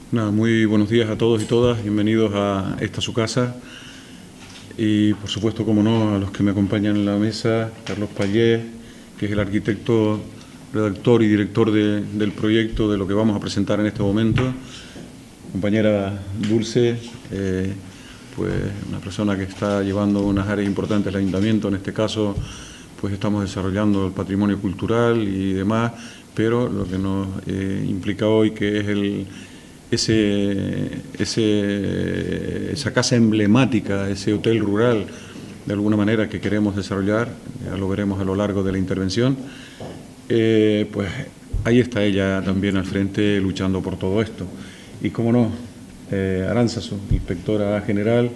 Nada, muy buenos días a todos y todas, bienvenidos a esta su casa y por supuesto, como no, a los que me acompañan en la mesa, Carlos Pallés, que es el arquitecto, redactor y director del proyecto de lo que vamos a presentar en este momento, compañera Dulce, pues una persona que está llevando unas áreas importantes del ayuntamiento, en este caso pues estamos desarrollando el patrimonio cultural y demás, pero lo que nos implica hoy que es esa casa emblemática, ese hotel rural, de alguna manera que queremos desarrollar, ya lo veremos a lo largo de la intervención, pues ahí está ella también al frente luchando por todo esto. Y cómo no, Aránzazu, inspectora general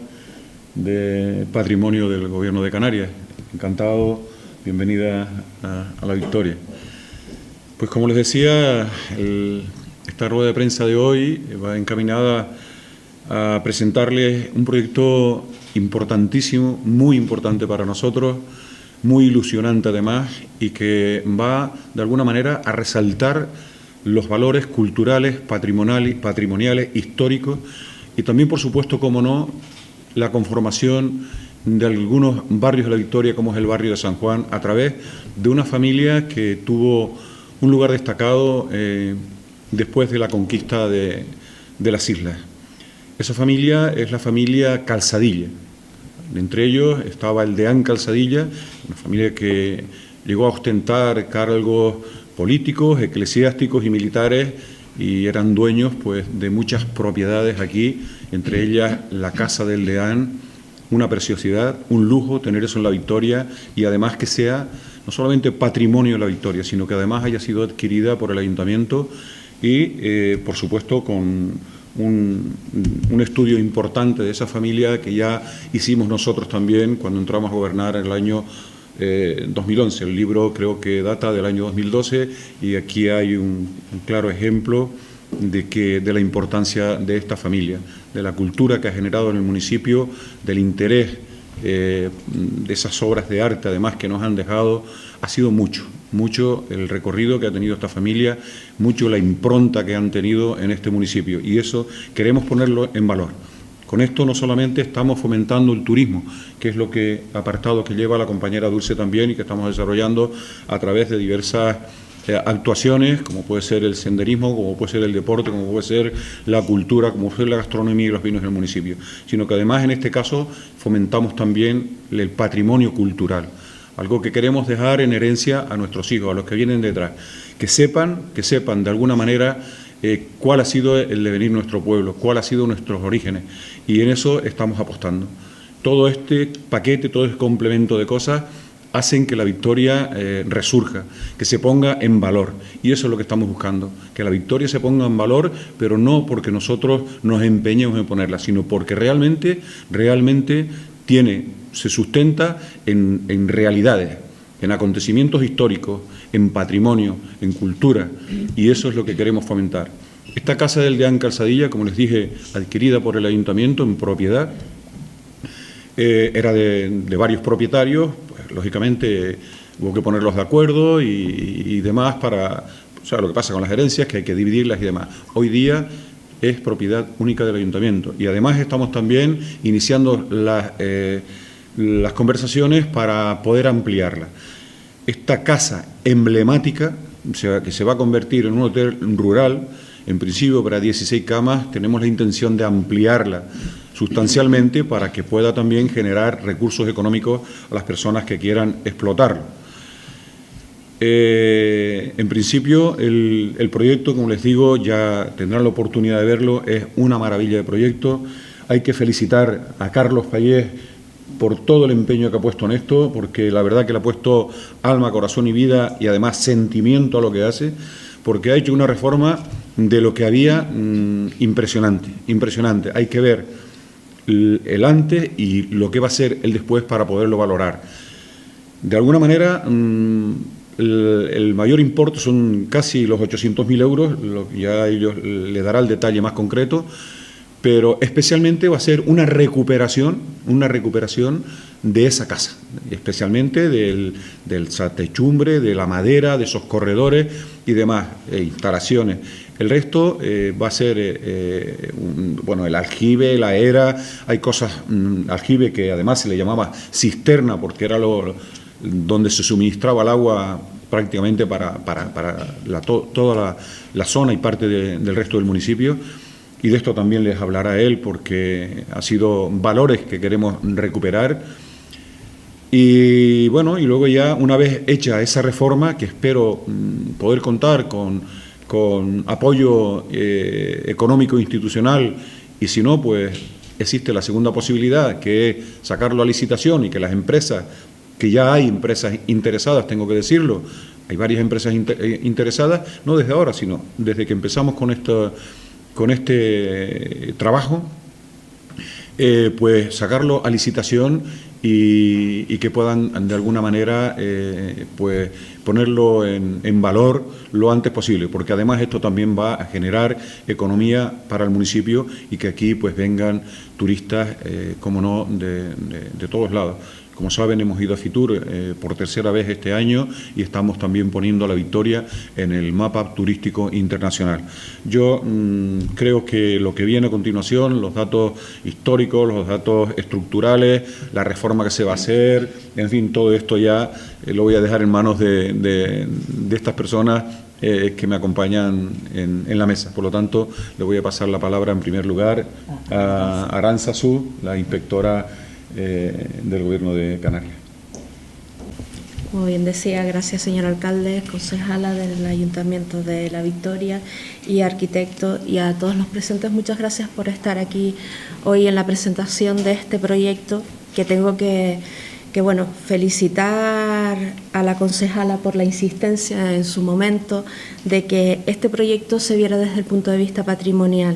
de Patrimonio del Gobierno de Canarias. Encantado, bienvenida a la Victoria. Pues como les decía, esta rueda de prensa de hoy va encaminada a presentarles un proyecto importantísimo, muy importante para nosotros, muy ilusionante además, y que va de alguna manera a resaltar los valores culturales, patrimoniales, históricos y también, por supuesto, como no, la conformación de algunos barrios de la Victoria, como es el barrio de San Juan, a través de una familia que tuvo un lugar destacado después de la conquista de las islas. Esa familia es la familia Calzadilla. Entre ellos estaba el deán Calzadilla, una familia que llegó a ostentar cargos políticos, eclesiásticos y militares y eran dueños pues, de muchas propiedades aquí, entre ellas la casa del deán, una preciosidad, un lujo tener eso en la Victoria y además que sea no solamente patrimonio de la Victoria, sino que además haya sido adquirida por el ayuntamiento y, por supuesto, con un estudio importante de esa familia que ya hicimos nosotros también cuando entramos a gobernar en el año 2011. El libro creo que data del año 2012 y aquí hay un claro ejemplo de la importancia de esta familia, de la cultura que ha generado en el municipio, del interés de esas obras de arte además que nos han dejado. Ha sido mucho el recorrido que ha tenido esta familia, mucho la impronta que han tenido en este municipio y eso queremos ponerlo en valor. Con esto no solamente estamos fomentando el turismo, que es lo que apartado que lleva la compañera Dulce también y que estamos desarrollando a través de diversas actuaciones, como puede ser el senderismo, como puede ser el deporte, como puede ser la cultura, como puede ser la gastronomía y los vinos del municipio, sino que además en este caso fomentamos también el patrimonio cultural, algo que queremos dejar en herencia a nuestros hijos, a los que vienen detrás, que sepan de alguna manera cuál ha sido el devenir de nuestro pueblo, cuál ha sido nuestros orígenes, y en eso estamos apostando. Todo este paquete, todo este complemento de cosas hacen que la Victoria resurja, que se ponga en valor, y eso es lo que estamos buscando, que la Victoria se ponga en valor, pero no porque nosotros nos empeñemos en ponerla, sino porque realmente se sustenta en realidades, en acontecimientos históricos, en patrimonio, en cultura, y eso es lo que queremos fomentar. Esta casa del deán Calzadilla, como les dije, adquirida por el ayuntamiento en propiedad, era de varios propietarios, pues, lógicamente hubo que ponerlos de acuerdo y demás para, o sea, lo que pasa con las herencias, que hay que dividirlas y demás. Hoy día es propiedad única del ayuntamiento y además estamos también iniciando las conversaciones para poder ampliarla. Esta casa emblemática, que se va a convertir en un hotel rural, en principio para 16 camas, tenemos la intención de ampliarla sustancialmente para que pueda también generar recursos económicos a las personas que quieran explotarlo. En principio, el proyecto, como les digo, ya tendrán la oportunidad de verlo, es una maravilla de proyecto. Hay que felicitar a Carlos Pallés por todo el empeño que ha puesto en esto, porque la verdad que le ha puesto alma, corazón y vida y además sentimiento a lo que hace, porque ha hecho una reforma de lo que había impresionante. Hay que ver el antes y lo que va a ser el después para poderlo valorar. De alguna manera, el mayor importe son casi los 800.000 euros, ya ellos le dará el detalle más concreto, pero especialmente va a ser una recuperación de esa casa, especialmente del techumbre, de la madera, de esos corredores y demás instalaciones. El resto va a ser, bueno, el aljibe, la era, hay cosas, aljibe que además se le llamaba cisterna porque era donde se suministraba el agua prácticamente para toda la zona y parte del resto del municipio. Y de esto también les hablará él porque ha sido valores que queremos recuperar. Y bueno, y luego ya una vez hecha esa reforma, que espero poder contar con apoyo económico institucional, y si no, pues existe la segunda posibilidad, que es sacarlo a licitación y que las empresas, que ya hay empresas interesadas, tengo que decirlo, hay varias empresas interesadas, no desde ahora, sino desde que empezamos con este trabajo, pues sacarlo a licitación y que puedan de alguna manera pues ponerlo en valor lo antes posible, porque además esto también va a generar economía para el municipio y que aquí pues vengan turistas, como no, de todos lados. Como saben, hemos ido a Fitur por tercera vez este año y estamos también poniendo a La Victoria en el mapa turístico internacional. Yo creo que lo que viene a continuación, los datos históricos, los datos estructurales, la reforma que se va a hacer, en fin, todo esto ya lo voy a dejar en manos de estas personas que me acompañan en la mesa. Por lo tanto, le voy a pasar la palabra en primer lugar a Arantzazu, la inspectora del Gobierno de Canarias. Como bien decía, gracias señor alcalde, concejala del Ayuntamiento de La Victoria y arquitecto, y a todos los presentes, muchas gracias por estar aquí hoy en la presentación de este proyecto, que tengo que bueno, felicitar a la concejala por la insistencia en su momento de que este proyecto se viera desde el punto de vista patrimonial.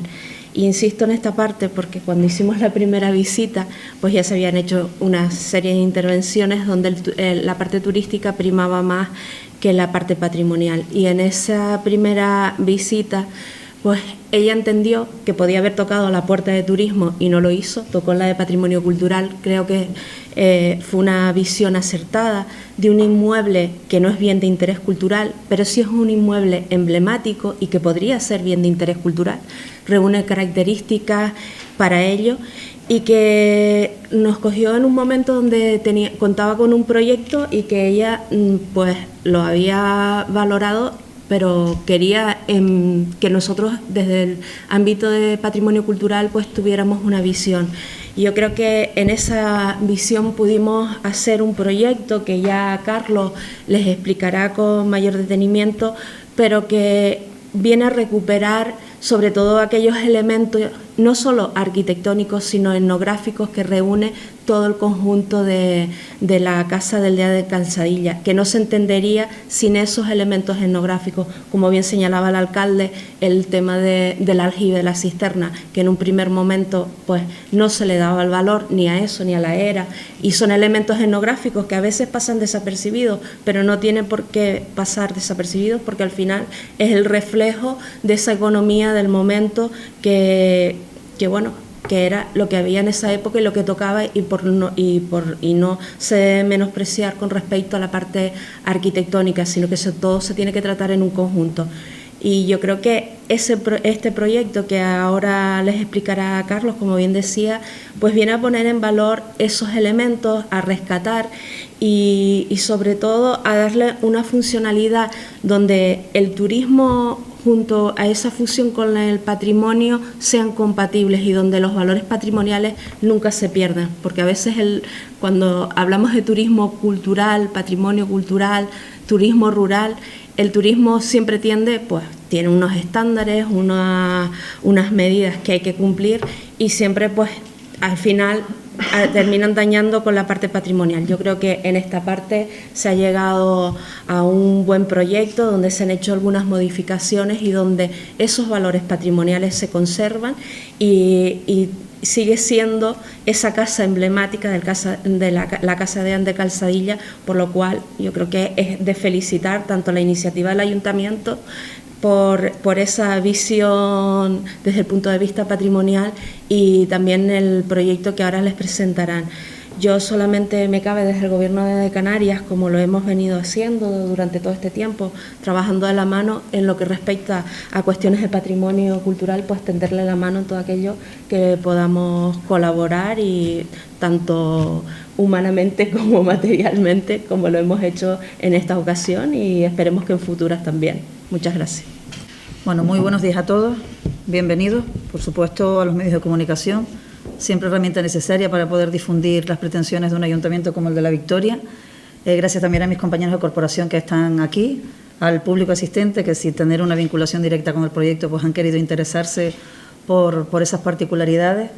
Insisto en esta parte porque cuando hicimos la primera visita, pues ya se habían hecho una serie de intervenciones donde la parte turística primaba más que la parte patrimonial. Y en esa primera visita, pues ella entendió que podía haber tocado la puerta de turismo y no lo hizo, tocó la de patrimonio cultural. Creo que fue una visión acertada de un inmueble que no es bien de interés cultural, pero sí es un inmueble emblemático y que podría ser bien de interés cultural. Reúne características para ello y que nos cogió en un momento donde contaba con un proyecto y que ella pues lo había valorado, pero quería que nosotros desde el ámbito de patrimonio cultural pues tuviéramos una visión. Y yo creo que en esa visión pudimos hacer un proyecto que ya Carlos les explicará con mayor detenimiento, pero que viene a recuperar sobre todo aquellos elementos no solo arquitectónicos sino etnográficos que reúne todo el conjunto de la Casa del Día de Calzadilla, que no se entendería sin esos elementos etnográficos. Como bien señalaba el alcalde, el tema del aljibe de la cisterna, que en un primer momento pues no se le daba el valor ni a eso ni a la era, y son elementos etnográficos que a veces pasan desapercibidos, pero no tienen por qué pasar desapercibidos porque al final es el reflejo de esa economía del momento que bueno, que era lo que había en esa época y lo que tocaba, y no se menospreciar con respecto a la parte arquitectónica, sino que todo se tiene que tratar en un conjunto. Y yo creo que este proyecto que ahora les explicará Carlos, como bien decía, pues viene a poner en valor esos elementos, a rescatar y sobre todo a darle una funcionalidad donde el turismo junto a esa fusión con el patrimonio sean compatibles y donde los valores patrimoniales nunca se pierdan, porque a veces cuando hablamos de turismo cultural, patrimonio cultural, turismo rural, el turismo siempre tiene unos estándares, unas medidas que hay que cumplir y siempre pues al final terminan dañando con la parte patrimonial. Yo creo que en esta parte se ha llegado a un buen proyecto donde se han hecho algunas modificaciones y donde esos valores patrimoniales se conservan y sigue siendo esa casa emblemática de la Casa de Calzadilla, por lo cual yo creo que es de felicitar tanto la iniciativa del Ayuntamiento por esa visión desde el punto de vista patrimonial y también el proyecto que ahora les presentarán. Yo solamente me cabe desde el Gobierno de Canarias, como lo hemos venido haciendo durante todo este tiempo, trabajando de la mano en lo que respecta a cuestiones de patrimonio cultural, pues tenderle la mano en todo aquello que podamos colaborar, y tanto humanamente como materialmente, como lo hemos hecho en esta ocasión, y esperemos que en futuras también. Muchas gracias. Bueno, muy buenos días a todos. Bienvenidos, por supuesto, a los medios de comunicación. Siempre herramienta necesaria para poder difundir las pretensiones de un ayuntamiento como el de La Victoria. Gracias también a mis compañeros de corporación que están aquí, al público asistente que, sin tener una vinculación directa con el proyecto, pues han querido interesarse por esas particularidades.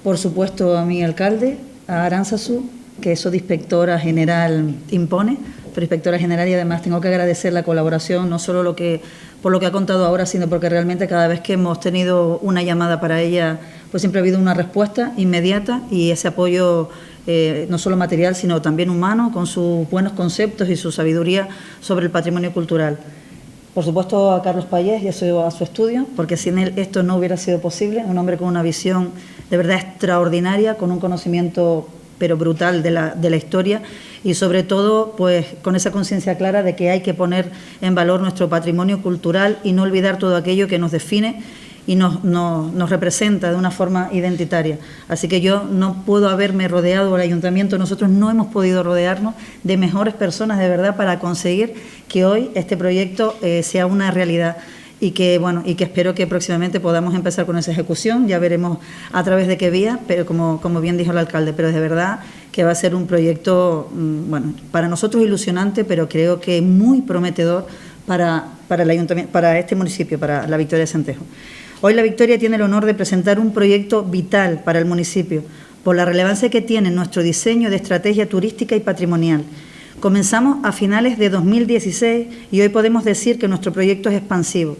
Por supuesto, a mi alcalde, a Aránzazu, que eso de inspectora general impone, pero inspectora general, y además tengo que agradecer la colaboración, no solo por lo que ha contado ahora, sino porque realmente cada vez que hemos tenido una llamada para ella, pues siempre ha habido una respuesta inmediata, y ese apoyo no solo material, sino también humano, con sus buenos conceptos y su sabiduría sobre el patrimonio cultural. Por supuesto, a Carlos Payés y a su estudio, porque sin él esto no hubiera sido posible. Un hombre con una visión de verdad extraordinaria, con un conocimiento pero brutal de la historia, y sobre todo pues con esa conciencia clara de que hay que poner en valor nuestro patrimonio cultural y no olvidar todo aquello que nos define y nos representa de una forma identitaria. Así que yo no puedo haberme rodeado, el ayuntamiento, nosotros no hemos podido rodearnos de mejores personas de verdad para conseguir que hoy este proyecto sea una realidad. Y que espero que próximamente podamos empezar con esa ejecución. Ya veremos a través de qué vía, pero como bien dijo el alcalde, pero de verdad que va a ser un proyecto, para nosotros ilusionante, pero creo que muy prometedor para el ayuntamiento, para este municipio, para La Victoria de Acentejo. Hoy La Victoria tiene el honor de presentar un proyecto vital para el municipio, por la relevancia que tiene en nuestro diseño de estrategia turística y patrimonial. Comenzamos a finales de 2016 y hoy podemos decir que nuestro proyecto es expansivo.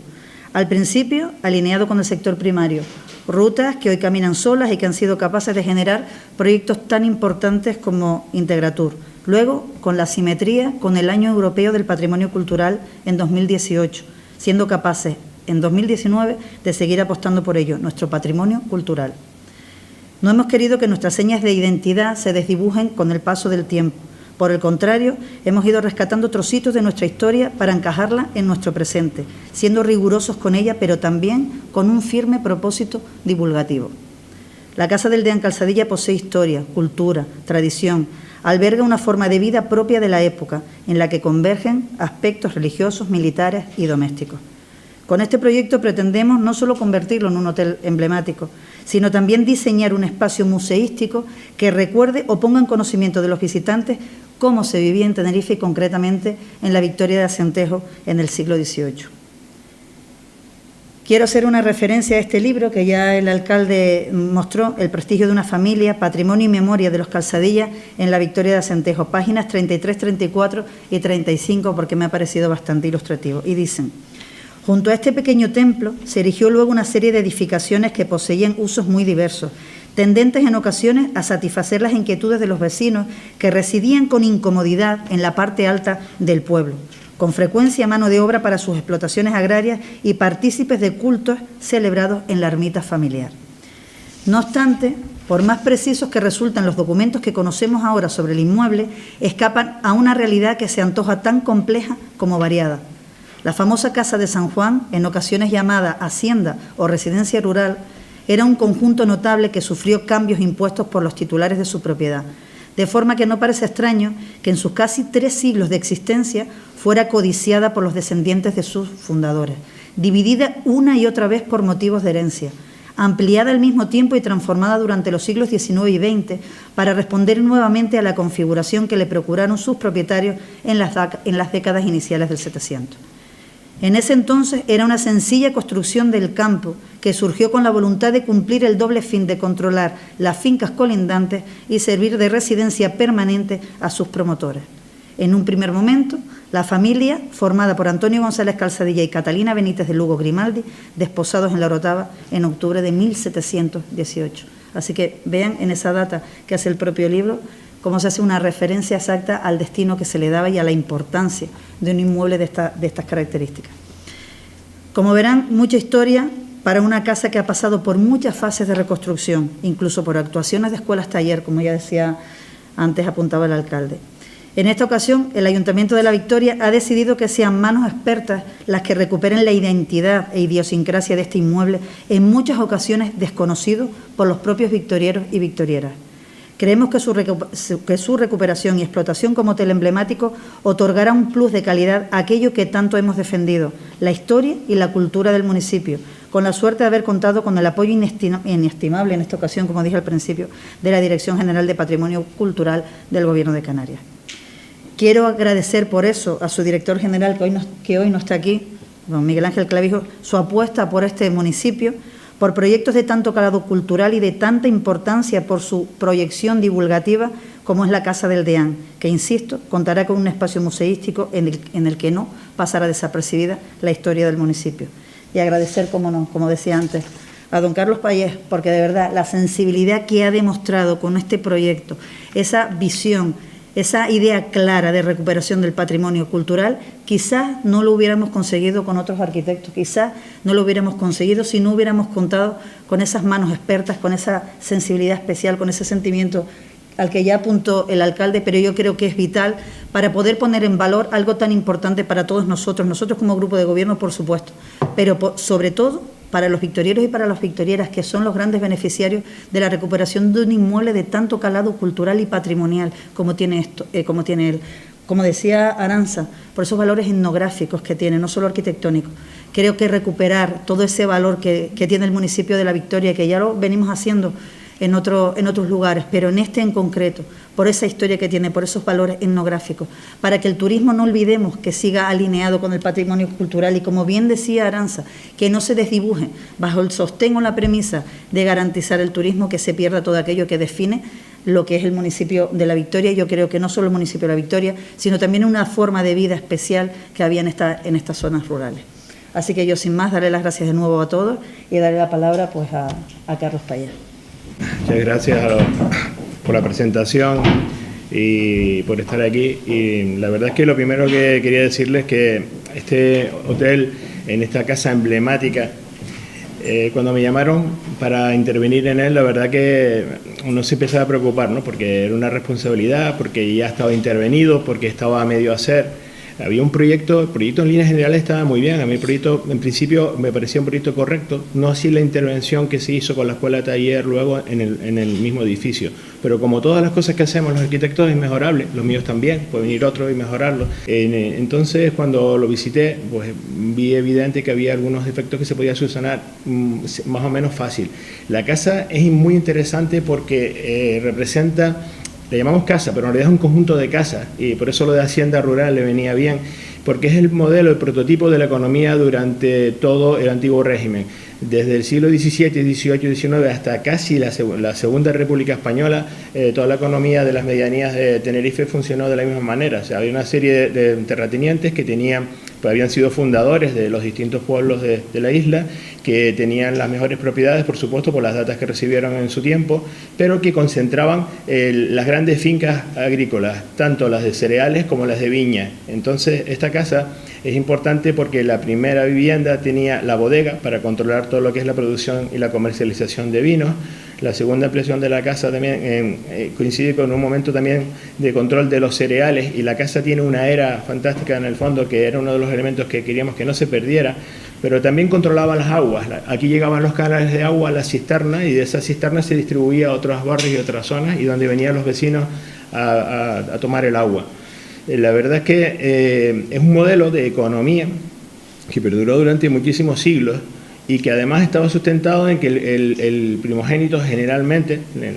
Al principio, alineado con el sector primario, rutas que hoy caminan solas y que han sido capaces de generar proyectos tan importantes como Integratur. Luego, con la simetría con el Año Europeo del Patrimonio Cultural en 2018, siendo capaces en 2019 de seguir apostando por ello, nuestro patrimonio cultural. No hemos querido que nuestras señas de identidad se desdibujen con el paso del tiempo. Por el contrario, hemos ido rescatando trocitos de nuestra historia para encajarla en nuestro presente, siendo rigurosos con ella, pero también con un firme propósito divulgativo. La Casa del Deán Calzadilla posee historia, cultura, tradición, alberga una forma de vida propia de la época, en la que convergen aspectos religiosos, militares y domésticos. Con este proyecto pretendemos no solo convertirlo en un hotel emblemático, sino también diseñar un espacio museístico que recuerde o ponga en conocimiento de los visitantes cómo se vivía en Tenerife y concretamente en La Victoria de Acentejo en el siglo XVIII. Quiero hacer una referencia a este libro que ya el alcalde mostró, El prestigio de una familia, patrimonio y memoria de los Calzadillas en La Victoria de Acentejo, páginas 33, 34 y 35, porque me ha parecido bastante ilustrativo. Y dicen: junto a este pequeño templo se erigió luego una serie de edificaciones que poseían usos muy diversos, tendentes en ocasiones a satisfacer las inquietudes de los vecinos que residían con incomodidad en la parte alta del pueblo, con frecuencia mano de obra para sus explotaciones agrarias y partícipes de cultos celebrados en la ermita familiar. No obstante, por más precisos que resultan los documentos que conocemos ahora sobre el inmueble, escapan a una realidad que se antoja tan compleja como variada. La famosa Casa de San Juan, en ocasiones llamada hacienda o residencia rural, era un conjunto notable que sufrió cambios impuestos por los titulares de su propiedad, de forma que no parece extraño que en sus casi 3 siglos de existencia fuera codiciada por los descendientes de sus fundadores, dividida una y otra vez por motivos de herencia, ampliada al mismo tiempo y transformada durante los siglos XIX y XX para responder nuevamente a la configuración que le procuraron sus propietarios en las décadas iniciales del 700. En ese entonces era una sencilla construcción del campo que surgió con la voluntad de cumplir el doble fin de controlar las fincas colindantes y servir de residencia permanente a sus promotores. En un primer momento, la familia, formada por Antonio González Calzadilla y Catalina Benítez de Lugo Grimaldi, desposados en La Orotava en octubre de 1718. Así que vean en esa data que hace el propio libro cómo se hace una referencia exacta al destino que se le daba y a la importancia de un inmueble de estas características. Como verán, mucha historia para una casa que ha pasado por muchas fases de reconstrucción, incluso por actuaciones de escuelas taller, como ya decía antes apuntaba el alcalde. En esta ocasión, el Ayuntamiento de La Victoria ha decidido que sean manos expertas las que recuperen la identidad e idiosincrasia de este inmueble, en muchas ocasiones desconocido por los propios victorieros y victorieras. Creemos que su recuperación y explotación como hotel emblemático otorgará un plus de calidad a aquello que tanto hemos defendido, la historia y la cultura del municipio, con la suerte de haber contado con el apoyo inestimable en esta ocasión, como dije al principio, de la Dirección General de Patrimonio Cultural del Gobierno de Canarias. Quiero agradecer por eso a su director general, que hoy no está aquí, don Miguel Ángel Clavijo, su apuesta por este municipio, por proyectos de tanto calado cultural y de tanta importancia por su proyección divulgativa como es la Casa del Deán, que, insisto, contará con un espacio museístico en el que no pasará desapercibida la historia del municipio. Y agradecer, como decía antes, a don Carlos Payés, porque de verdad la sensibilidad que ha demostrado con este proyecto, esa visión, esa idea clara de recuperación del patrimonio cultural, quizás no lo hubiéramos conseguido con otros arquitectos, quizás no lo hubiéramos conseguido si no hubiéramos contado con esas manos expertas, con esa sensibilidad especial, con ese sentimiento al que ya apuntó el alcalde, pero yo creo que es vital para poder poner en valor algo tan importante para todos nosotros como grupo de gobierno, por supuesto, pero sobre todo para los victorieros y para las victorieras, que son los grandes beneficiarios de la recuperación de un inmueble de tanto calado cultural y patrimonial como tiene él. Como decía Aranza, por esos valores etnográficos que tiene, no solo arquitectónicos. Creo que recuperar todo ese valor que tiene el municipio de La Victoria, que ya lo venimos haciendo en otros lugares, pero en este en concreto, por esa historia que tiene, por esos valores etnográficos, para que el turismo, no olvidemos, que siga alineado con el patrimonio cultural y, como bien decía Aranza, que no se desdibuje bajo el sostén o la premisa de garantizar el turismo, que se pierda todo aquello que define lo que es el municipio de La Victoria. Yo creo que no solo el municipio de La Victoria, sino también una forma de vida especial que había en estas zonas rurales. Así que yo, sin más, daré las gracias de nuevo a todos y daré la palabra pues a Carlos Payés. Muchas gracias por la presentación y por estar aquí. Y la verdad es que lo primero que quería decirles es que este hotel, en esta casa emblemática, cuando me llamaron para intervenir en él, la verdad que uno se empezaba a preocupar, ¿no? Porque era una responsabilidad, porque ya estaba intervenido, porque estaba a medio hacer. Había un proyecto, el proyecto en líneas generales estaba muy bien, a mí el proyecto en principio me parecía un proyecto correcto, no así la intervención que se hizo con la escuela de taller luego en el mismo edificio, pero como todas las cosas que hacemos los arquitectos es mejorable, los míos también, puede venir otro y mejorarlo. Entonces cuando lo visité, pues vi evidente que había algunos defectos que se podía solucionar más o menos fácil. La casa es muy interesante porque representa... Le llamamos casa, pero en realidad es un conjunto de casas y por eso lo de hacienda rural le venía bien, porque es el modelo, el prototipo de la economía durante todo el antiguo régimen. Desde el siglo XVII, XVIII, XIX hasta casi la Segunda República Española, toda la economía de las medianías de Tenerife funcionó de la misma manera. O sea, había una serie de terratenientes que habían sido fundadores de los distintos pueblos de la isla, que tenían las mejores propiedades, por supuesto, por las datas que recibieron en su tiempo, pero que concentraban las grandes fincas agrícolas, tanto las de cereales como las de viña. Entonces, esta casa es importante porque la primera vivienda tenía la bodega para controlar todo lo que es la producción y la comercialización de vinos. La segunda ampliación de la casa también coincide con un momento también de control de los cereales, y la casa tiene una era fantástica en el fondo, que era uno de los elementos que queríamos que no se perdiera, pero también controlaba las aguas. Aquí llegaban los canales de agua a la cisterna y de esas cisternas se distribuía a otros barrios y otras zonas, y donde venían los vecinos a tomar el agua. La verdad es que es un modelo de economía que perduró durante muchísimos siglos y que además estaba sustentado en que el primogénito generalmente, el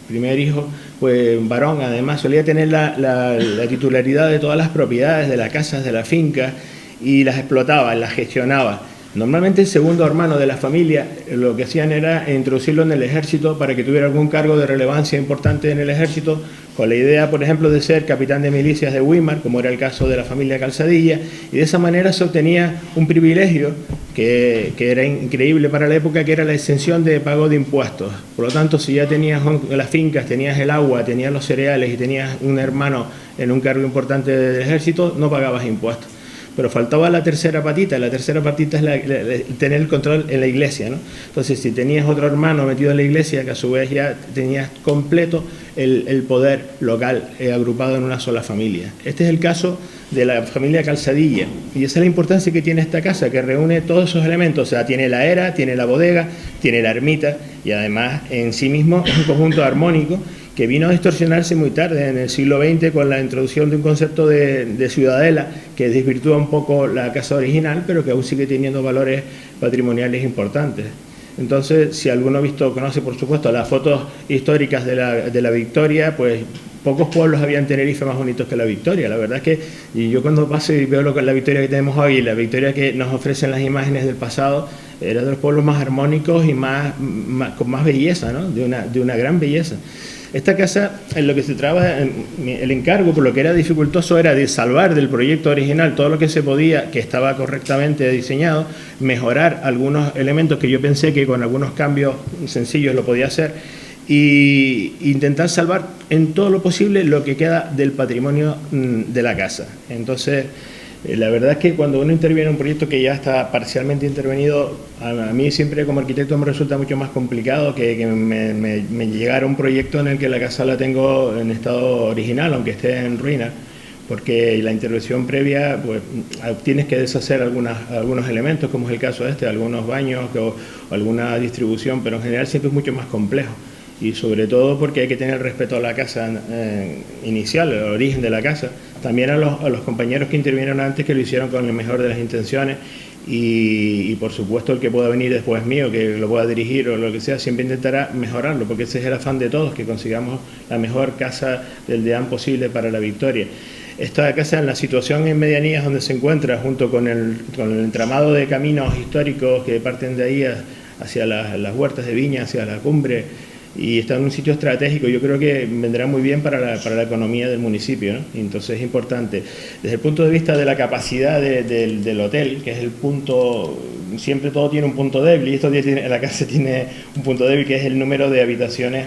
primer hijo, pues varón, además solía tener la titularidad de todas las propiedades de las casas, de las fincas, y las explotaba, las gestionaba. Normalmente el segundo hermano de la familia lo que hacían era introducirlo en el ejército para que tuviera algún cargo de relevancia importante en el ejército, con la idea, por ejemplo, de ser capitán de milicias de Weimar, como era el caso de la familia Calzadilla, y de esa manera se obtenía un privilegio que era increíble para la época, que era la exención de pago de impuestos. Por lo tanto, si ya tenías las fincas, tenías el agua, tenías los cereales y tenías un hermano en un cargo importante del ejército, no pagabas impuestos. pero faltaba la tercera patita. La tercera patita es tener el control en la iglesia, ¿no? Entonces, si tenías otro hermano metido en la iglesia, que a su vez ya tenías completo el poder local agrupado en una sola familia. Este es el caso de la familia Calzadilla, y esa es la importancia que tiene esta casa, que reúne todos esos elementos. O sea, tiene la era, tiene la bodega, tiene la ermita, y además en sí mismo es un conjunto armónico que vino a distorsionarse muy tarde, en el siglo XX, con la introducción de un concepto de ciudadela que desvirtúa un poco la casa original, pero que aún sigue teniendo valores patrimoniales importantes. Entonces, si alguno conoce, por supuesto, las fotos históricas de la Victoria, pues pocos pueblos había en Tenerife más bonitos que la Victoria. La verdad es que y yo cuando paso y veo la Victoria que tenemos hoy, la Victoria que nos ofrecen las imágenes del pasado, era de los pueblos más armónicos y con más belleza, ¿no? De una gran belleza. Esta casa, en lo que se trabaja, el encargo, por lo que era dificultoso, era de salvar del proyecto original todo lo que se podía, que estaba correctamente diseñado, mejorar algunos elementos que yo pensé que con algunos cambios sencillos lo podía hacer, e intentar salvar en todo lo posible lo que queda del patrimonio de la casa. Entonces, la verdad es que cuando uno interviene en un proyecto que ya está parcialmente intervenido, a mí siempre como arquitecto me resulta mucho más complicado que me llegara un proyecto en el que la casa la tengo en estado original, aunque esté en ruina, porque la intervención previa, pues tienes que deshacer algunos elementos, como es el caso algunos baños o alguna distribución, pero en general siempre es mucho más complejo. Y sobre todo porque hay que tener respeto a la casa inicial, el origen de la casa. También a los compañeros que intervinieron antes, que lo hicieron con la mejor de las intenciones, y por supuesto el que pueda venir después mío, que lo pueda dirigir o lo que sea, siempre intentará mejorarlo, porque ese es el afán de todos, que consigamos la mejor casa del DEAN posible para la Victoria. Esta casa, en la situación en Medianías donde se encuentra, junto con el entramado de caminos históricos que parten de ahí hacia las huertas de viña, hacia la cumbre, y está en un sitio estratégico, yo creo que vendrá muy bien para la economía del municipio, ¿no? Y entonces es importante. Desde el punto de vista de la capacidad del hotel, que es el punto, siempre todo tiene un punto débil, y la casa tiene un punto débil, que es el número de habitaciones,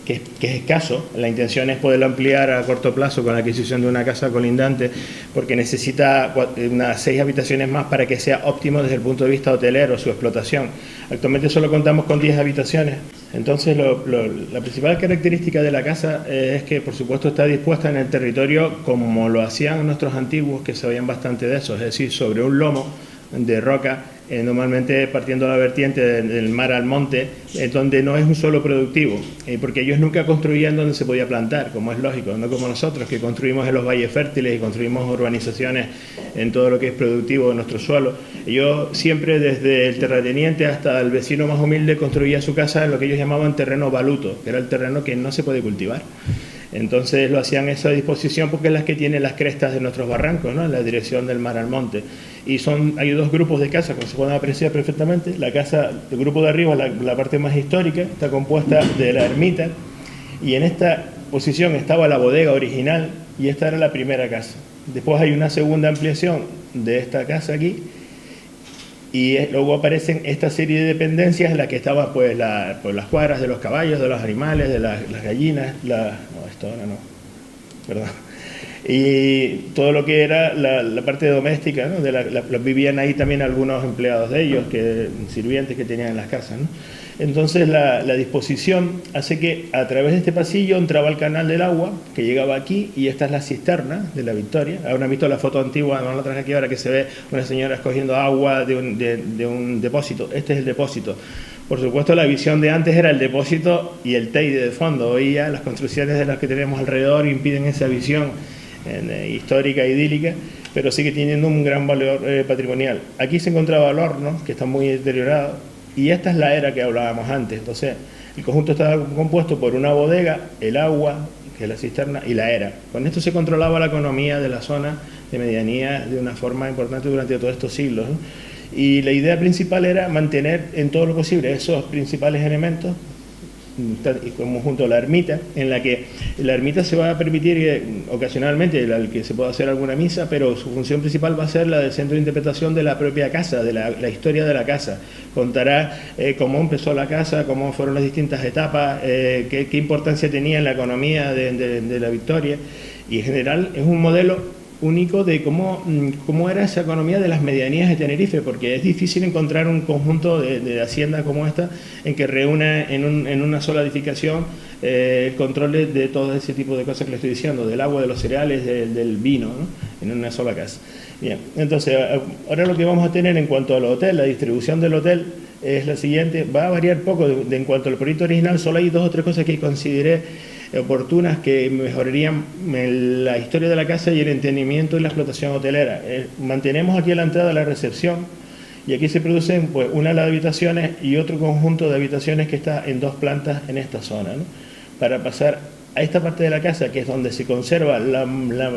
que es escaso. La intención es poderlo ampliar a corto plazo con la adquisición de una casa colindante, porque necesita unas 6 habitaciones más para que sea óptimo desde el punto de vista hotelero, su explotación. Actualmente solo contamos con 10 habitaciones. Entonces, la principal característica de la casa es que, por supuesto, está dispuesta en el territorio como lo hacían nuestros antiguos, que sabían bastante de eso, es decir, sobre un lomo de roca, normalmente partiendo la vertiente del mar al monte, donde no es un suelo productivo, porque ellos nunca construían donde se podía plantar, como es lógico, no como nosotros, que construimos en los valles fértiles y construimos urbanizaciones en todo lo que es productivo de nuestro suelo. Ellos siempre, desde el terrateniente hasta el vecino más humilde, construía su casa en lo que ellos llamaban terreno baluto, que era el terreno que no se puede cultivar. Entonces lo hacían a esa disposición, porque es las que tienen las crestas de nuestros barrancos, ¿no? En la dirección del mar al monte. Y hay 2 grupos de casas, como se pueden apreciar perfectamente. La casa, el grupo de arriba, la parte más histórica, está compuesta de la ermita, y en esta posición estaba la bodega original, y esta era la primera casa. Después hay una segunda ampliación de esta casa aquí, y luego aparecen esta serie de dependencias en la que estaban pues las cuadras de los caballos, de los animales, de las gallinas, no, esto ahora no, perdón, y todo lo que era la parte doméstica, ¿no? Vivían ahí también algunos empleados de ellos, sirvientes que tenían en las casas, ¿no? Entonces la disposición hace que a través de este pasillo entraba el canal del agua, que llegaba aquí, y esta es la cisterna de la Victoria. Ahora han visto la foto antigua, no la traje aquí ahora, que se ve una señora escogiendo agua de un depósito. Este es el depósito. Por supuesto, la visión de antes era el depósito y el Teide de fondo. Hoy ya las construcciones de las que tenemos alrededor impiden esa visión histórica, idílica, pero sigue teniendo un gran valor patrimonial. Aquí se encontraba el horno, que está muy deteriorado, y esta es la era que hablábamos antes. Entonces, el conjunto estaba compuesto por una bodega, el agua, que es la cisterna, y la era. Con esto se controlaba la economía de la zona de Medianía de una forma importante durante todos estos siglos, ¿no? Y la idea principal era mantener en todo lo posible esos principales elementos, como junto a la ermita, en la que la ermita se va a permitir ocasionalmente que se pueda hacer alguna misa, pero su función principal va a ser la del centro de interpretación de la propia casa, de la historia de la casa. Contará cómo empezó la casa, cómo fueron las distintas etapas, qué importancia tenía en la economía de la Victoria, y en general es un modelo único de cómo era esa economía de las medianías de Tenerife, porque es difícil encontrar un conjunto de haciendas como esta en que reúna en una sola edificación el control de todo ese tipo de cosas que le estoy diciendo, del agua, de los cereales, del vino, ¿no? En una sola casa. Bien, entonces ahora lo que vamos a tener en cuanto al hotel, la distribución del hotel es la siguiente, va a variar poco en cuanto al proyecto original, solo hay 2 o 3 cosas que consideré oportunas que mejorarían la historia de la casa y el entendimiento y la explotación hotelera. Mantenemos aquí a la entrada la recepción y aquí se producen pues una de habitaciones y otro conjunto de habitaciones que está en 2 plantas en esta zona, ¿no? Para pasar a esta parte de la casa, que es donde se conserva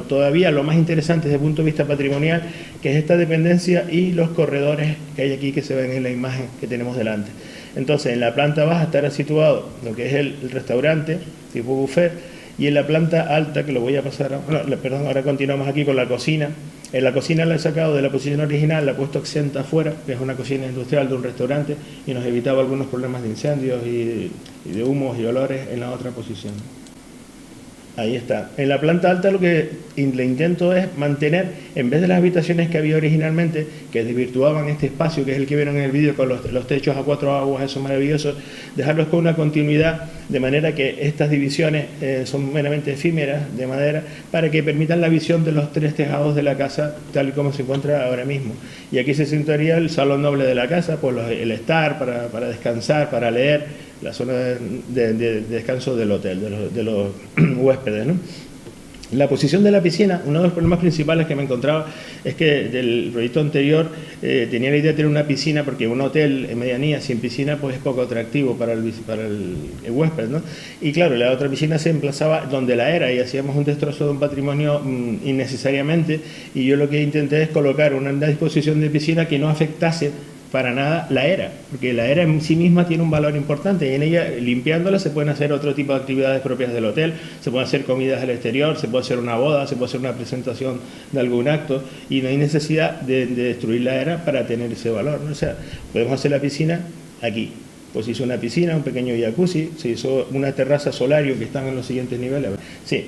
todavía lo más interesante desde el punto de vista patrimonial, que es esta dependencia y los corredores que hay aquí que se ven en la imagen que tenemos delante. Entonces, en la planta baja estará situado lo que es el restaurante tipo buffet, y en la planta alta, que lo voy a pasar, ahora continuamos aquí con la cocina. En la cocina la he sacado de la posición original, la he puesto exenta afuera, que es una cocina industrial de un restaurante, y nos evitaba algunos problemas de incendios y de humos y olores en la otra posición. Ahí está. En la planta alta lo que le intento es mantener, en vez de las habitaciones que había originalmente, que desvirtuaban este espacio, que es el que vieron en el vídeo con los techos a 4 aguas, eso maravilloso, dejarlos con una continuidad, de manera que estas divisiones son meramente efímeras, de madera, para que permitan la visión de los 3 tejados de la casa, tal y como se encuentra ahora mismo. Y aquí se sentaría el salón noble de la casa, pues el estar, para descansar, para leer, la zona de descanso del hotel, de los huéspedes, ¿no? La posición de la piscina, uno de los problemas principales que me encontraba es que del proyecto anterior tenía la idea de tener una piscina, porque un hotel en medianía sin piscina pues es poco atractivo para el huésped, ¿no? Y claro, la otra piscina se emplazaba donde la era y hacíamos un destrozo de un patrimonio innecesariamente, y yo lo que intenté es colocar una disposición de piscina que no afectase para nada la era, porque la era en sí misma tiene un valor importante y en ella, limpiándola, se pueden hacer otro tipo de actividades propias del hotel, se pueden hacer comidas al exterior, se puede hacer una boda, se puede hacer una presentación de algún acto, y no hay necesidad de destruir la era para tener ese valor, ¿no? O sea, podemos hacer la piscina aquí. Pues se hizo una piscina, un pequeño jacuzzi, se hizo una terraza solario que están en los siguientes niveles. Sí,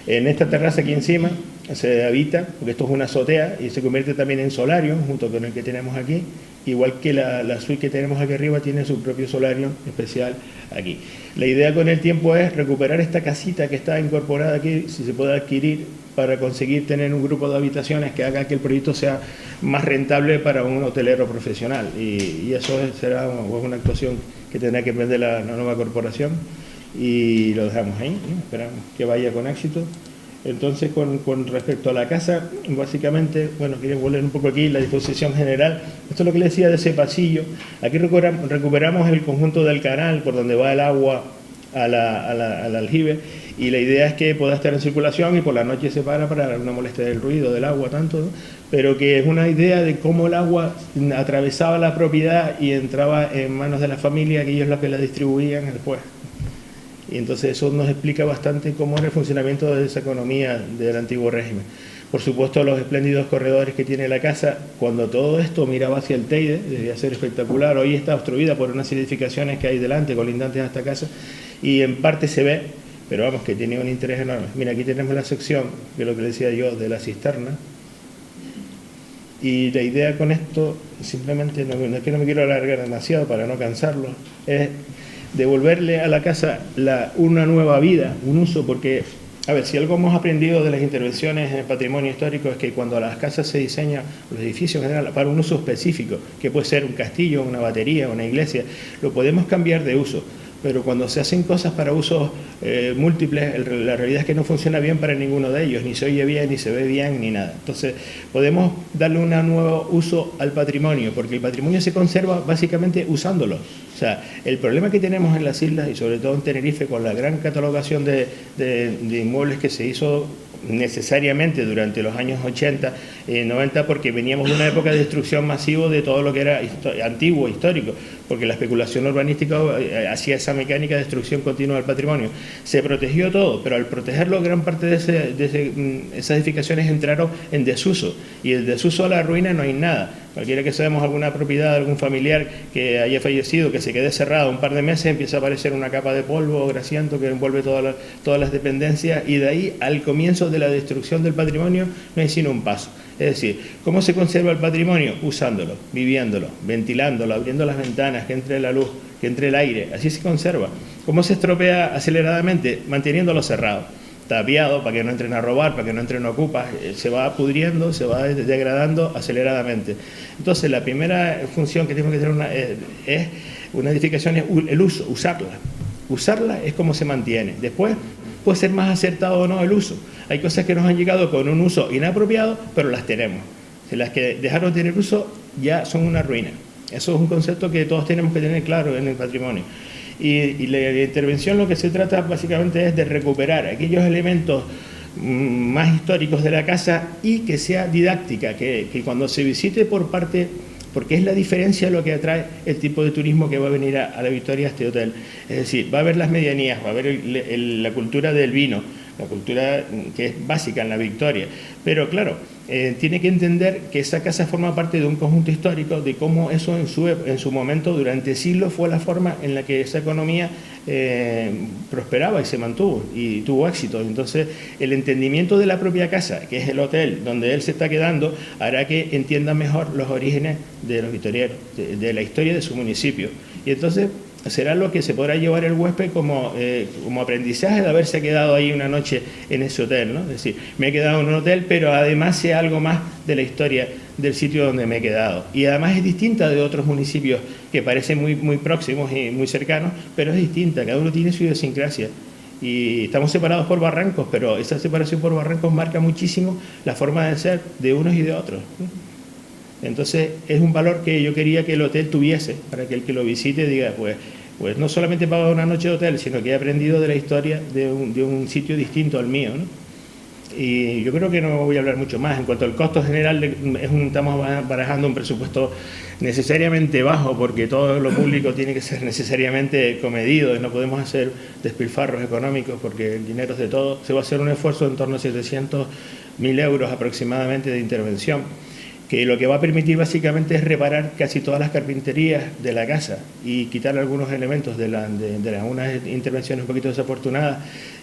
en esta terraza aquí encima se habita, porque esto es una azotea y se convierte también en solario, junto con el que tenemos aquí. Igual que la suite que tenemos aquí arriba tiene su propio solario especial aquí. La idea con el tiempo es recuperar esta casita que está incorporada aquí, si se puede adquirir, para conseguir tener un grupo de habitaciones que haga que el proyecto sea más rentable para un hotelero profesional. Y eso será una actuación que tendrá que emprender la nueva corporación, y lo dejamos ahí, ¿no? Esperamos que vaya con éxito. Entonces, con respecto a la casa, básicamente, bueno, quería volver un poco aquí, la disposición general. Esto es lo que le decía de ese pasillo. Aquí recuperamos el conjunto del canal por donde va el agua al aljibe, y la idea es que pueda estar en circulación y por la noche se para no molestar el ruido del agua tanto, ¿no? Pero que es una idea de cómo el agua atravesaba la propiedad y entraba en manos de la familia, que ellos los que la distribuían después. Y entonces eso nos explica bastante cómo era el funcionamiento de esa economía del antiguo régimen. Por supuesto, los espléndidos corredores que tiene la casa, cuando todo esto miraba hacia el Teide, debía ser espectacular. Hoy está obstruida por unas edificaciones que hay delante, colindantes a esta casa, y en parte se ve, pero vamos, que tiene un interés enorme. Mira, aquí tenemos la sección, que es lo que decía yo, de la cisterna. Y la idea con esto, simplemente, no es que no me quiero alargar demasiado para no cansarlo, es devolverle a la casa una nueva vida, un uso, porque, a ver, si algo hemos aprendido de las intervenciones en el patrimonio histórico es que cuando las casas se diseñan, los edificios en general, para un uso específico, que puede ser un castillo, una batería, una iglesia, lo podemos cambiar de uso. Pero cuando se hacen cosas para usos múltiples, la realidad es que no funciona bien para ninguno de ellos, ni se oye bien, ni se ve bien, ni nada. Entonces, podemos darle un nuevo uso al patrimonio, porque el patrimonio se conserva básicamente usándolo. O sea, el problema que tenemos en las islas, y sobre todo en Tenerife, con la gran catalogación de inmuebles que se hizo necesariamente durante los años 80, 90, porque veníamos de una época de destrucción masiva de todo lo que era antiguo, histórico, porque la especulación urbanística hacía esa mecánica de destrucción continua del patrimonio. Se protegió todo, pero al protegerlo, gran parte de esas edificaciones entraron en desuso, y el desuso a la ruina no hay nada. Cualquiera que sabemos alguna propiedad de algún familiar que haya fallecido, que se quede cerrado un par de meses, empieza a aparecer una capa de polvo grasiento que envuelve todas las dependencias, y de ahí al comienzo de la destrucción del patrimonio no hay sino un paso. Es decir, ¿cómo se conserva el patrimonio? Usándolo, viviéndolo, ventilándolo, abriendo las ventanas, que entre la luz, que entre el aire, así se conserva. ¿Cómo se estropea aceleradamente? Manteniéndolo cerrado, tapiado para que no entren a robar, para que no entren a ocupas, se va pudriendo, se va degradando aceleradamente. Entonces, la primera función que tenemos que tener es una edificación, es el uso, usarla. Usarla es como se mantiene. Después puede ser más acertado o no el uso. Hay cosas que nos han llegado con un uso inapropiado, pero las tenemos. Las que dejaron de tener uso ya son una ruina. Eso es un concepto que todos tenemos que tener claro en el patrimonio. Y la intervención, lo que se trata básicamente es de recuperar aquellos elementos más históricos de la casa y que sea didáctica, que cuando se visite por parte, porque es la diferencia lo que atrae el tipo de turismo que va a venir a La Victoria, a este hotel. Es decir, va a haber las medianías, va a haber la cultura del vino, la cultura que es básica en La Victoria, pero claro, tiene que entender que esa casa forma parte de un conjunto histórico, de cómo eso en su momento, durante siglos, fue la forma en la que esa economía prosperaba y se mantuvo y tuvo éxito. Entonces, el entendimiento de la propia casa, que es el hotel donde él se está quedando, hará que entienda mejor los orígenes de los victorianos, de la historia de su municipio. Y entonces será lo que se podrá llevar el huésped como aprendizaje de haberse quedado ahí una noche en ese hotel, ¿no? Es decir, me he quedado en un hotel, pero además sé algo más de la historia del sitio donde me he quedado. Y además es distinta de otros municipios que parecen muy próximos y muy cercanos, pero es distinta, cada uno tiene su idiosincrasia. Y estamos separados por barrancos, pero esa separación por barrancos marca muchísimo la forma de ser de unos y de otros, ¿no? Entonces es un valor que yo quería que el hotel tuviese, para que el que lo visite diga, pues no solamente paga una noche de hotel, sino que he aprendido de la historia de un sitio distinto al mío, ¿no? Y yo creo que no voy a hablar mucho más. En cuanto al costo general, estamos barajando un presupuesto necesariamente bajo, porque todo lo público tiene que ser necesariamente comedido y no podemos hacer despilfarros económicos porque el dinero es de todo. Se va a hacer un esfuerzo en torno a 700.000 euros aproximadamente de intervención, que lo que va a permitir básicamente es reparar casi todas las carpinterías de la casa y quitar algunos elementos de unas intervenciones un poquito desafortunadas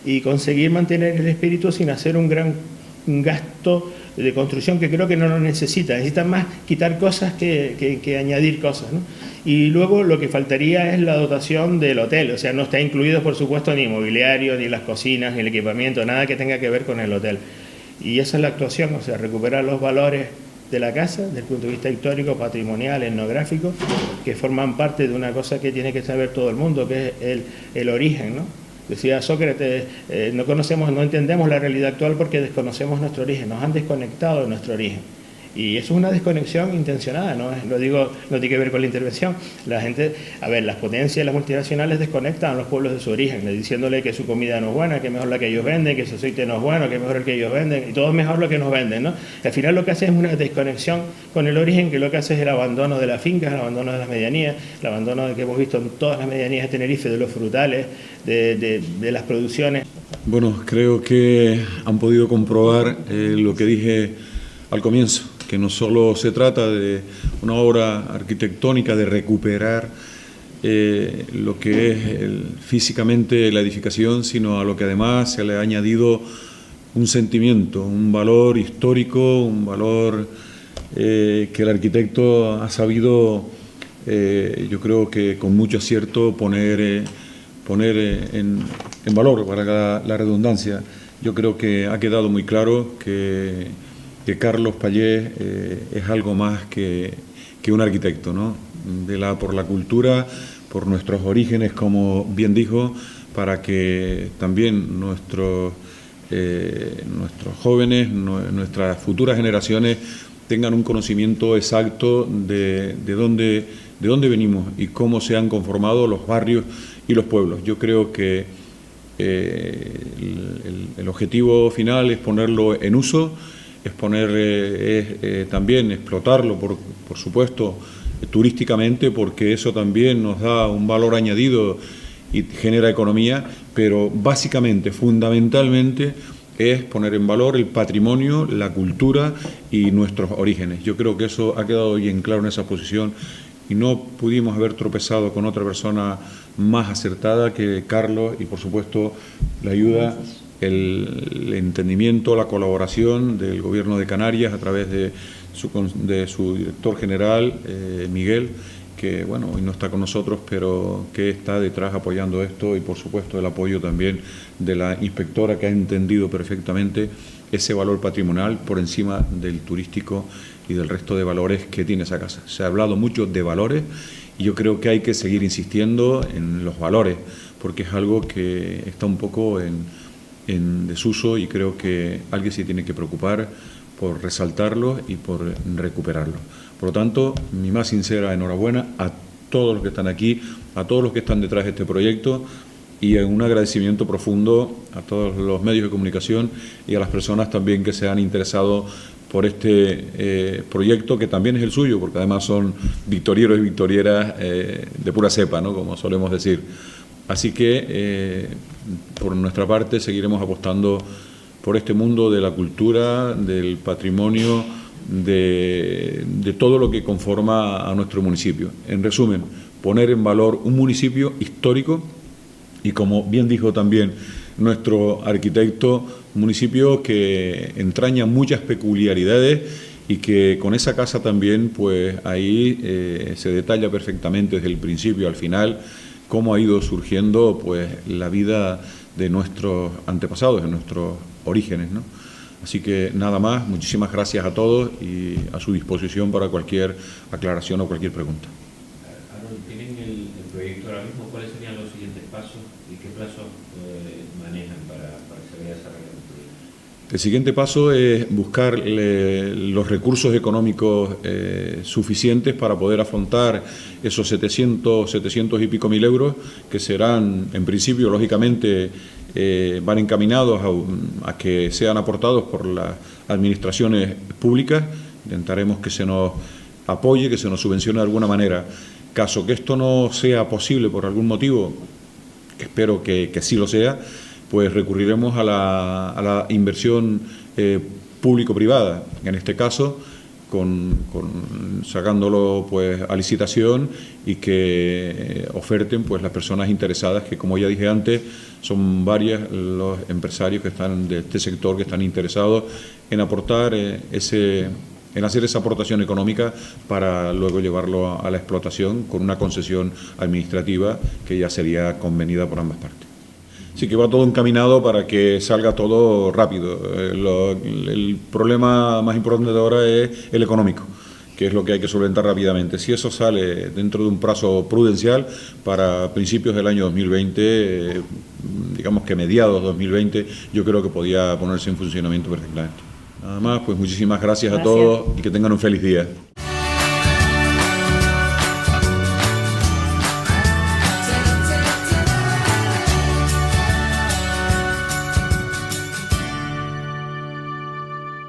y conseguir mantener el espíritu sin hacer un gran gasto de construcción que creo que no lo necesita más quitar cosas que añadir cosas, ¿no? Y luego lo que faltaría es la dotación del hotel, o sea, no está incluido por supuesto ni mobiliario, ni las cocinas, ni el equipamiento, nada que tenga que ver con el hotel. Y esa es la actuación, o sea, recuperar los valores de la casa, desde el punto de vista histórico, patrimonial, etnográfico, que forman parte de una cosa que tiene que saber todo el mundo, que es el origen, ¿no? Decía Sócrates, no entendemos la realidad actual porque desconocemos nuestro origen, nos han desconectado de nuestro origen. Y eso es una desconexión intencionada, no tiene que ver con la intervención. La gente, las potencias, las multinacionales desconectan a los pueblos de su origen, diciéndole que su comida no es buena, que es mejor la que ellos venden, que su aceite no es bueno, que es mejor el que ellos venden, y todo es mejor lo que nos venden, ¿no? Al final lo que hace es una desconexión con el origen, que lo que hace es el abandono de las fincas, el abandono de las medianías, el abandono que hemos visto en todas las medianías de Tenerife, de los frutales, de las producciones. Bueno, creo que han podido comprobar lo que dije al comienzo, que no solo se trata de una obra arquitectónica, de recuperar lo que es físicamente la edificación, sino a lo que además se le ha añadido un sentimiento, un valor histórico, un valor que el arquitecto ha sabido, yo creo que con mucho acierto, poner en valor, para la redundancia. Yo creo que ha quedado muy claro que Carlos Pallés es algo más que un arquitecto, ¿no? Por la cultura, por nuestros orígenes, como bien dijo, para que también nuestros jóvenes, nuestras futuras generaciones tengan un conocimiento exacto de dónde venimos y cómo se han conformado los barrios y los pueblos. Yo creo que el objetivo final es ponerlo en uso, también explotarlo, por supuesto, turísticamente, porque eso también nos da un valor añadido y genera economía, pero básicamente, fundamentalmente, es poner en valor el patrimonio, la cultura y nuestros orígenes. Yo creo que eso ha quedado bien claro en esa posición y no pudimos haber tropezado con otra persona más acertada que Carlos y, por supuesto, la ayuda, el entendimiento, la colaboración del Gobierno de Canarias a través de su director general, Miguel, que bueno, hoy no está con nosotros, pero que está detrás apoyando esto, y por supuesto el apoyo también de la inspectora, que ha entendido perfectamente ese valor patrimonial por encima del turístico y del resto de valores que tiene esa casa. Se ha hablado mucho de valores y yo creo que hay que seguir insistiendo en los valores, porque es algo que está un poco en desuso y creo que alguien se tiene que preocupar por resaltarlos y por recuperarlos. Por lo tanto, mi más sincera enhorabuena a todos los que están aquí, a todos los que están detrás de este proyecto, y un agradecimiento profundo a todos los medios de comunicación y a las personas también que se han interesado por este proyecto, que también es el suyo, porque además son victorieros y victorieras de pura cepa, ¿no?, como solemos decir. Así que, por nuestra parte, seguiremos apostando por este mundo de la cultura, del patrimonio, de todo lo que conforma a nuestro municipio. En resumen, poner en valor un municipio histórico y, como bien dijo también nuestro arquitecto, un municipio que entraña muchas peculiaridades y que con esa casa también, pues ahí se detalla perfectamente desde el principio al final cómo ha ido surgiendo pues la vida de nuestros antepasados, de nuestros orígenes, ¿no? Así que nada más, muchísimas gracias a todos y a su disposición para cualquier aclaración o cualquier pregunta. Aaron, ¿tienen el proyecto ahora mismo? ¿Cuáles serían los siguientes pasos y qué plazos manejan para que se vaya desarrollando el proyecto? El siguiente paso es buscar los recursos económicos suficientes para poder afrontar esos 700 y pico mil euros, que serán, en principio, lógicamente, van encaminados a que sean aportados por las administraciones públicas. Intentaremos que se nos apoye, que se nos subvencione de alguna manera. Caso que esto no sea posible por algún motivo, espero que sí lo sea, pues recurriremos a la inversión público-privada, en este caso sacándolo pues a licitación, y que oferten pues las personas interesadas, que, como ya dije antes, son varios los empresarios que están de este sector, que están interesados en aportar en hacer esa aportación económica para luego llevarlo a la explotación con una concesión administrativa que ya sería convenida por ambas partes. Así que va todo encaminado para que salga todo rápido. El problema más importante de ahora es el económico, que es lo que hay que solventar rápidamente. Si eso sale dentro de un plazo prudencial, para principios del año 2020, digamos que mediados 2020, yo creo que podía ponerse en funcionamiento perfectamente. Nada más, pues muchísimas gracias a todos y que tengan un feliz día.